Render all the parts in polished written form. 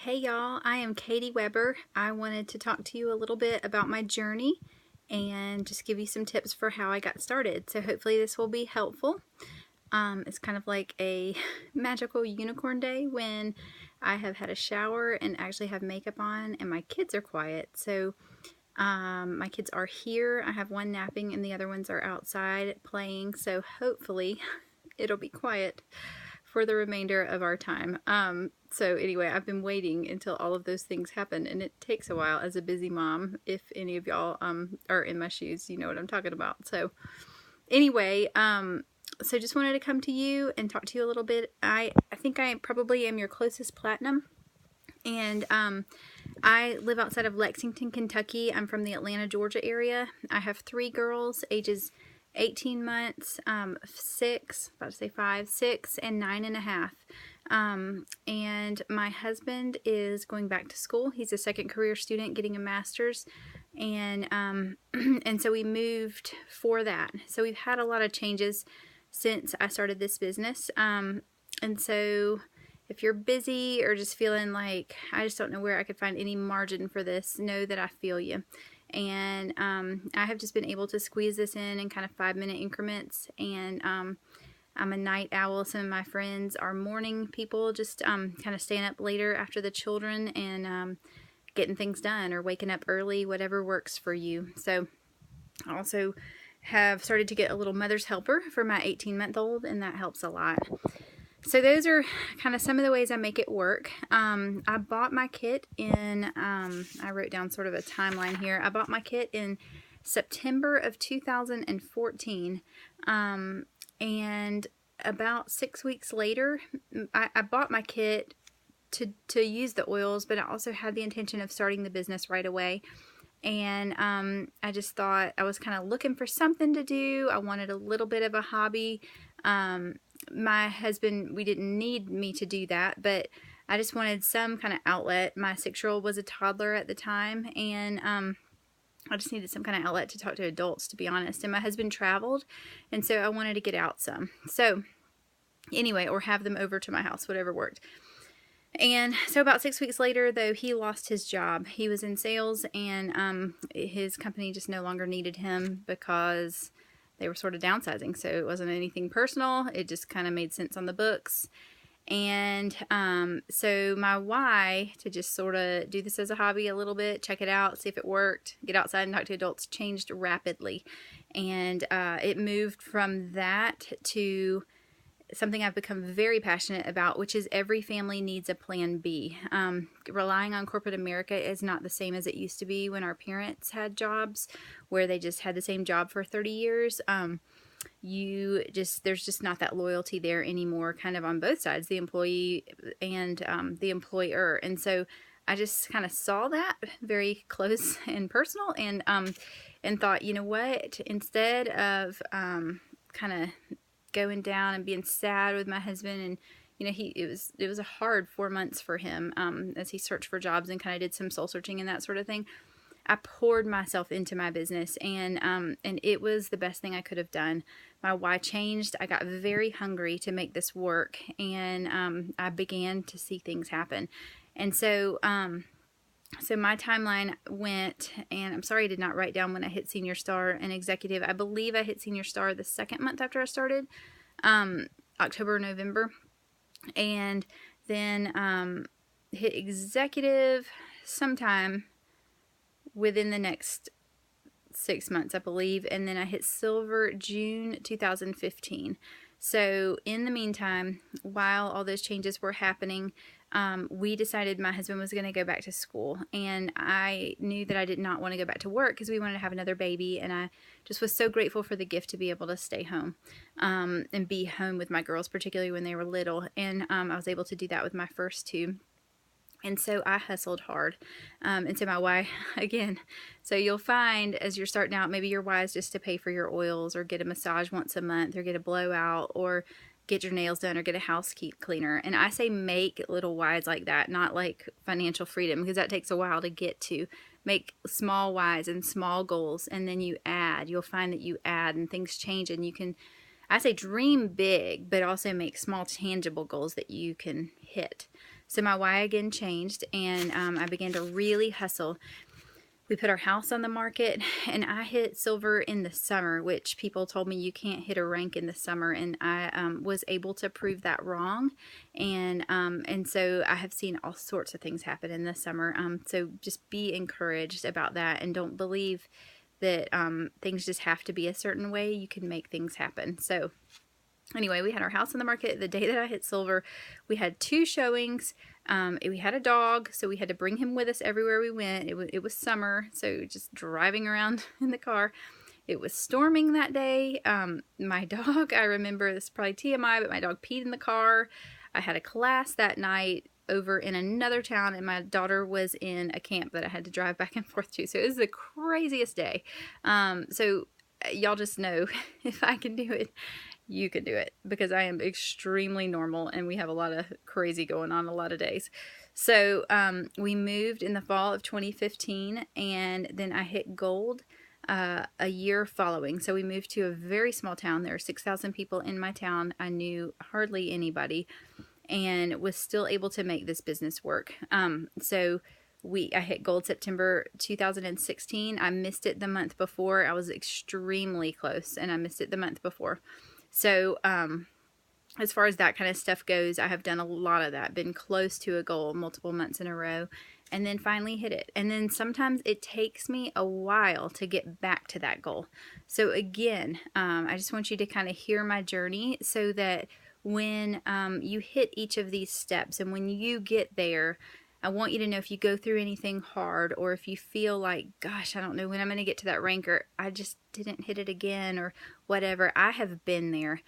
Hey y'all, I am Katie Weber. I wanted to talk to you a little bit about my journey and just give you some tips for how I got started. So hopefully this will be helpful. It's kind of like a magical unicorn day when I have had a shower and actually have makeup on and my kids are quiet. So my kids are here. I have one napping and the other ones are outside playing. So hopefully it'll be quiet for the remainder of our time. So anyway, I've been waiting until all of those things happen, and it takes a while as a busy mom. If any of y'all are in my shoes, you know what I'm talking about. So anyway, so just wanted to come to you and talk to you a little bit. I think I probably am your closest platinum, and I live outside of Lexington, Kentucky. I'm from the Atlanta, Georgia area. I have 3 girls, ages 18 months, 6, about to say 5, 6, and 9.5. And my husband is going back to school. He's a second career student getting a master's. And, and so we moved for that. So we've had a lot of changes since I started this business. And so if you're busy or just feeling like I just don't know where I could find any margin for this, know that I feel you. And I have just been able to squeeze this in kind of 5-minute increments. And I'm a night owl. Some of my friends are morning people, just kind of staying up later after the children and getting things done or waking up early, whatever works for you. So I also have started to get a little mother's helper for my 18-month-old, and that helps a lot. So those are kind of some of the ways I make it work. I bought my kit in, I wrote down sort of a timeline here. I bought my kit in September of 2014. And about 6 weeks later, I bought my kit to use the oils, but I also had the intention of starting the business right away. And I just thought I was kind of looking for something to do. I wanted a little bit of a hobby. My husband, we didn't need me to do that, but I just wanted some kind of outlet. My 6-year-old was a toddler at the time, and I just needed some kind of outlet to talk to adults, to be honest. And my husband traveled, and so I wanted to get out some. So anyway, or have them over to my house, whatever worked. And so about 6 weeks later, though, he lost his job. He was in sales, and his company just no longer needed him because they were sort of downsizing. So it wasn't anything personal. It just kind of made sense on the books. And so my why to just sort of do this as a hobby a little bit, check it out, see if it worked, get outside and talk to adults, changed rapidly. And it moved from that to something I've become very passionate about, which is every family needs a plan B. Relying on corporate America is not the same as it used to be when our parents had jobs where they just had the same job for 30 years. There's just not that loyalty there anymore, kind of on both sides, the employee and the employer. And so I just kind of saw that very close and personal, and thought, you know what, instead of kind of going down and being sad with my husband, and you know, it was a hard 4 months for him as he searched for jobs and kind of did some soul searching and that sort of thing. I poured myself into my business, and it was the best thing I could have done. My why changed. I got very hungry to make this work, and I began to see things happen. And so so my timeline went, and I'm sorry I did not write down when I hit Senior Star and Executive. I believe I hit Senior Star the 2nd month after I started, October, November, and then hit Executive sometime within the next 6 months, I believe, and then I hit Silver June 2015. So in the meantime, while all those changes were happening, we decided my husband was going to go back to school, and I knew that I did not want to go back to work because we wanted to have another baby, and I just was so grateful for the gift to be able to stay home and be home with my girls, particularly when they were little, and I was able to do that with my first 2. And so I hustled hard. And so my why, again, so you'll find as you're starting out, maybe your why is just to pay for your oils or get a massage once a month or get a blowout or get your nails done or get a house cleaner. And I say make little whys like that, not like financial freedom, because that takes a while to get to. Make small whys and small goals, and then you add. You'll find that you add and things change, and you can, I say dream big, but also make small tangible goals that you can hit. So my why again changed, and I began to really hustle. We put our house on the market, and I hit silver in the summer, which people told me you can't hit a rank in the summer, and I was able to prove that wrong. And so I have seen all sorts of things happen in the summer. So just be encouraged about that, and don't believe that things just have to be a certain way. You can make things happen. So anyway, we had our house on the market the day that I hit silver. We had 2 showings. We had a dog, so we had to bring him with us everywhere we went. It was summer, so just driving around in the car. It was storming that day. My dog, I remember, this is probably TMI, but my dog peed in the car. I had a class that night over in another town, and my daughter was in a camp that I had to drive back and forth to. So it was the craziest day. So y'all just know, if I can do it, you can do it, because I am extremely normal, and we have a lot of crazy going on a lot of days. So we moved in the fall of 2015, and then I hit gold a year following. So we moved to a very small town. There are 6,000 people in my town. I knew hardly anybody, and was still able to make this business work. So I hit gold September 2016. I missed it the month before. I was extremely close, and I missed it the month before. So, as far as that kind of stuff goes, I have done a lot of that, been close to a goal multiple months in a row, and then finally hit it. And then sometimes it takes me a while to get back to that goal. So again, I just want you to kind of hear my journey, so that when you hit each of these steps, and when you get there, I want you to know, if you go through anything hard, or if you feel like, gosh, I don't know when I'm going to get to that rank, or I just didn't hit it again, or whatever, I have been there.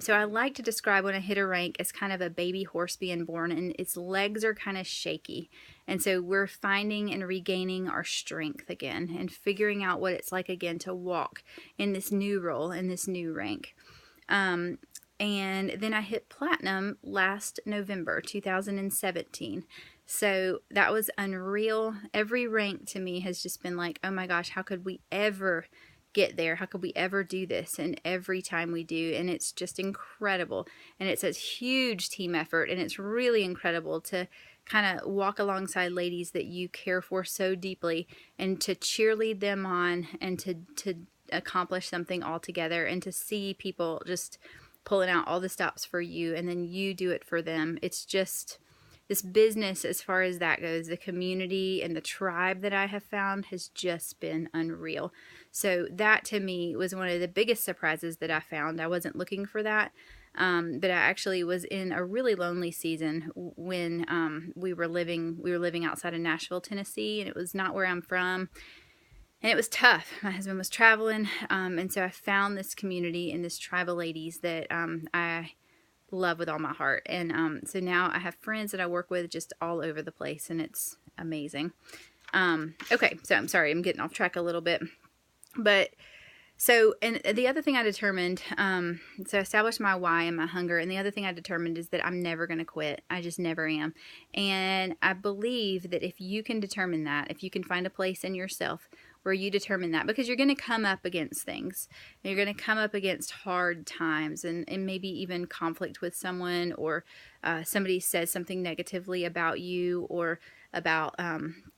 So I like to describe when I hit a rank as kind of a baby horse being born, and its legs are kind of shaky. And so we're finding and regaining our strength again, and figuring out what it's like again to walk in this new role, in this new rank. And then I hit platinum last November 2017. So that was unreal. Every rank to me has just been like, oh my gosh, how could we ever get there? How could we ever do this? And every time we do, and it's just incredible. And it's a huge team effort, and it's really incredible to kind of walk alongside ladies that you care for so deeply, and to cheerlead them on, and to accomplish something all together, and to see people just pulling out all the stops for you, and then you do it for them. It's just, this business, as far as that goes, the community and the tribe that I have found has just been unreal. So that to me was one of the biggest surprises that I found. I wasn't looking for that, but I actually was in a really lonely season when we were living outside of Nashville, Tennessee, and it was not where I'm from. And it was tough. My husband was traveling, and so I found this community and this tribe of ladies that I love with all my heart. And so now I have friends that I work with just all over the place, and it's amazing. Okay, so I'm sorry, I'm getting off track a little bit. But so, and the other thing I determined, so I established my why and my hunger, and the other thing I determined is that I'm never going to quit. I just never am. And I believe that if you can determine that, if you can find a place in yourself where you determine that, because you're going to come up against things. You're going to come up against hard times, and maybe even conflict with someone, or somebody says something negatively about you, or about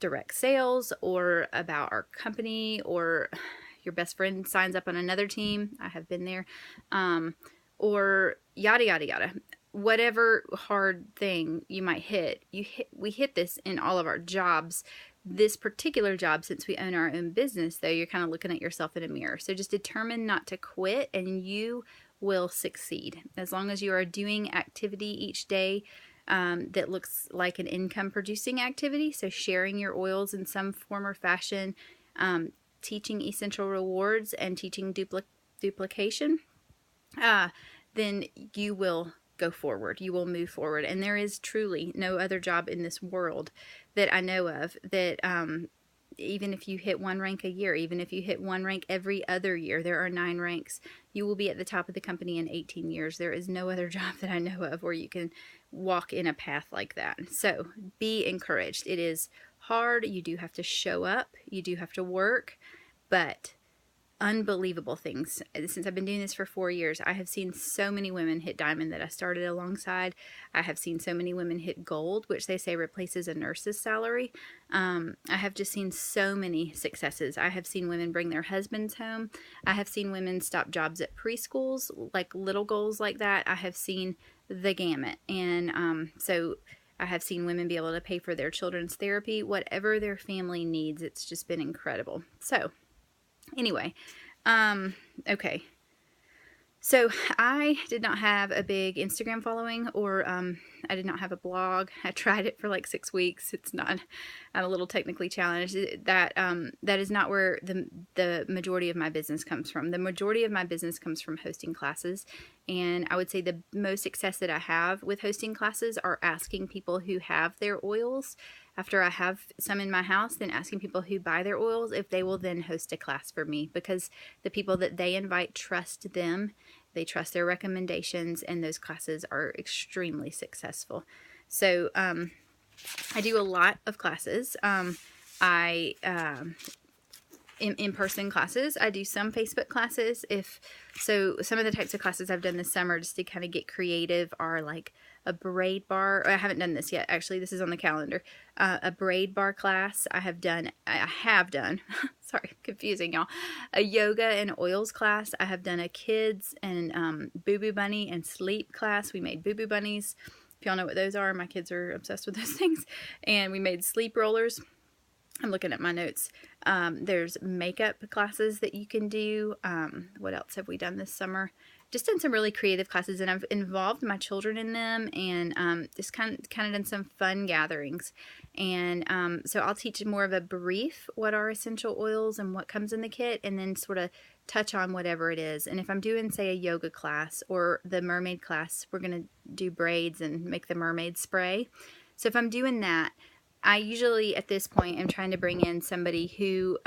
direct sales, or about our company, or your best friend signs up on another team. I have been there. Or yada, yada, yada. Whatever hard thing you might hit, we hit this in all of our jobs. This particular job, since we own our own business, though, you're kind of looking at yourself in a mirror. So just determine not to quit, and you will succeed. As long as you are doing activity each day that looks like an income producing activity, so sharing your oils in some form or fashion, teaching essential rewards, and teaching duplication, then you will go forward. You will move forward. And there is truly no other job in this world that I know of that even if you hit one rank a year, even if you hit one rank every other year, there are 9 ranks, you will be at the top of the company in 18 years. There is no other job that I know of where you can walk in a path like that. So be encouraged. It is hard. You do have to show up. You do have to work, but unbelievable things. Since I've been doing this for 4 years, I have seen so many women hit diamond that I started alongside. I have seen so many women hit gold, which they say replaces a nurse's salary. I have just seen so many successes. I have seen women bring their husbands home. I have seen women stop jobs at preschools, like little goals like that. I have seen the gamut. And so I have seen women be able to pay for their children's therapy, whatever their family needs. It's just been incredible. So anyway, okay. So I did not have a big Instagram following, or I did not have a blog. I tried it for like 6 weeks. It's not. I'm a little technically challenged. That is not where the majority of my business comes from. The majority of my business comes from hosting classes, and I would say the most success that I have with hosting classes are asking people who have their oils, after I have some in my house, then asking people who buy their oils if they will then host a class for me, because the people that they invite trust them. They trust their recommendations, and those classes are extremely successful. So I do a lot of classes. In-person classes. I do some Facebook classes. So some of the types of classes I've done this summer just to kind of get creative are like a braid bar. I haven't done this yet. Actually, this is on the calendar. A braid bar class. I have done, sorry, confusing y'all. A yoga and oils class. I have done a kids and Boo Boo Bunny and sleep class. We made Boo Boo Bunnies. If y'all know what those are, my kids are obsessed with those things. And we made sleep rollers. I'm looking at my notes. There's makeup classes that you can do. What else have we done this summer? Just done some really creative classes, and I've involved my children in them, and just kind of done some fun gatherings. And so I'll teach more of a brief, what are essential oils and what comes in the kit, and then sort of touch on whatever it is. And if I'm doing, say, a yoga class or the mermaid class, we're going to do braids and make the mermaid spray. So if I'm doing that, I usually, at this point, am trying to bring in somebody who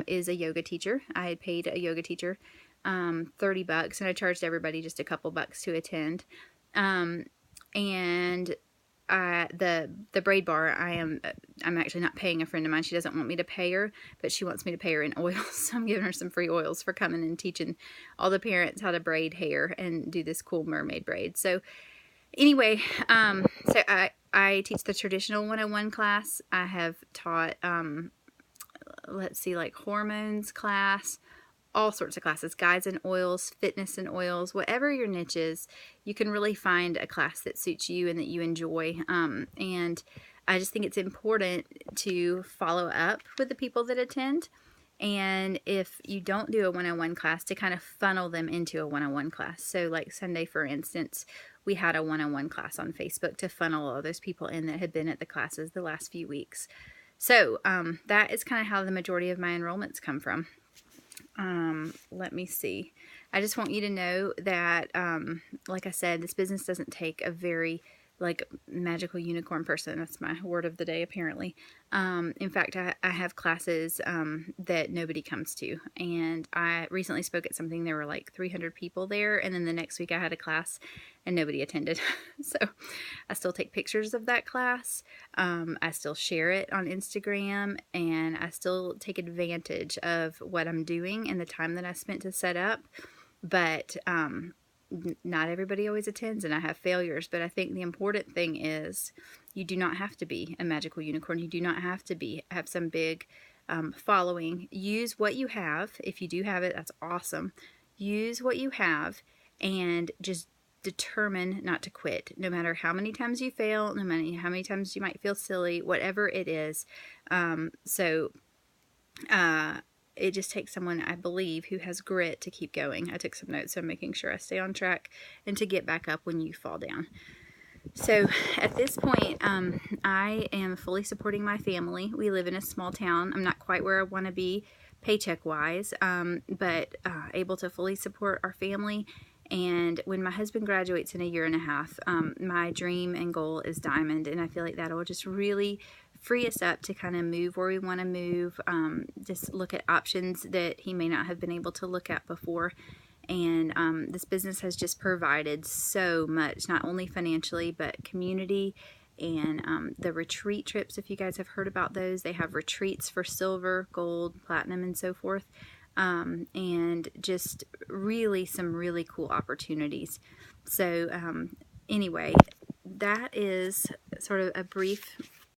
is a yoga teacher. I had paid a yoga teacher $30, and I charged everybody just a couple bucks to attend. And the braid bar, I'm actually not paying a friend of mine. She doesn't want me to pay her, but she wants me to pay her in oils. So I'm giving her some free oils for coming and teaching all the parents how to braid hair and do this cool mermaid braid. So anyway, so I teach the traditional 101 class. I have taught, like hormones class, all sorts of classes, guides and oils, fitness and oils, whatever your niche is, you can really find a class that suits you and that you enjoy. And I just think it's important to follow up with the people that attend. And if you don't do a 101 class, to kind of funnel them into a 101 class. So like Sunday, for instance, we had a 101 class on Facebook to funnel all those people in that had been at the classes the last few weeks. So that is kind of how the majority of my enrollments come from. Let me see. I just want you to know that, like I said, this business doesn't take a very magical unicorn person. That's my word of the day, apparently. In fact, I have classes that nobody comes to. And I recently spoke at something, there were like 300 people there. And then the next week I had a class and nobody attended. So I still take pictures of that class. I still share it on Instagram, and I still take advantage of what I'm doing and the time that I spent to set up. But not everybody always attends, and I have failures. But I think the important thing is you do not have to be a magical unicorn. You do not have to have some big following. Use what you have. If you do have it, that's awesome. Use what you have and just determine not to quit. No matter how many times you fail, no matter how many times you might feel silly, whatever it is. It just takes someone, I believe, who has grit to keep going. I took some notes, so I'm making sure I stay on track and to get back up when you fall down. So at this point, I am fully supporting my family. We live in a small town. I'm not quite where I want to be paycheck-wise, but able to fully support our family. And when my husband graduates in a year and a half, my dream and goal is diamond, and I feel like that will just really free us up to kind of move where we want to move, just look at options that he may not have been able to look at before. And this business has just provided so much, not only financially, but community and the retreat trips. If you guys have heard about those, they have retreats for silver, gold, platinum, and so forth. and just really some really cool opportunities. So anyway, that is sort of a brief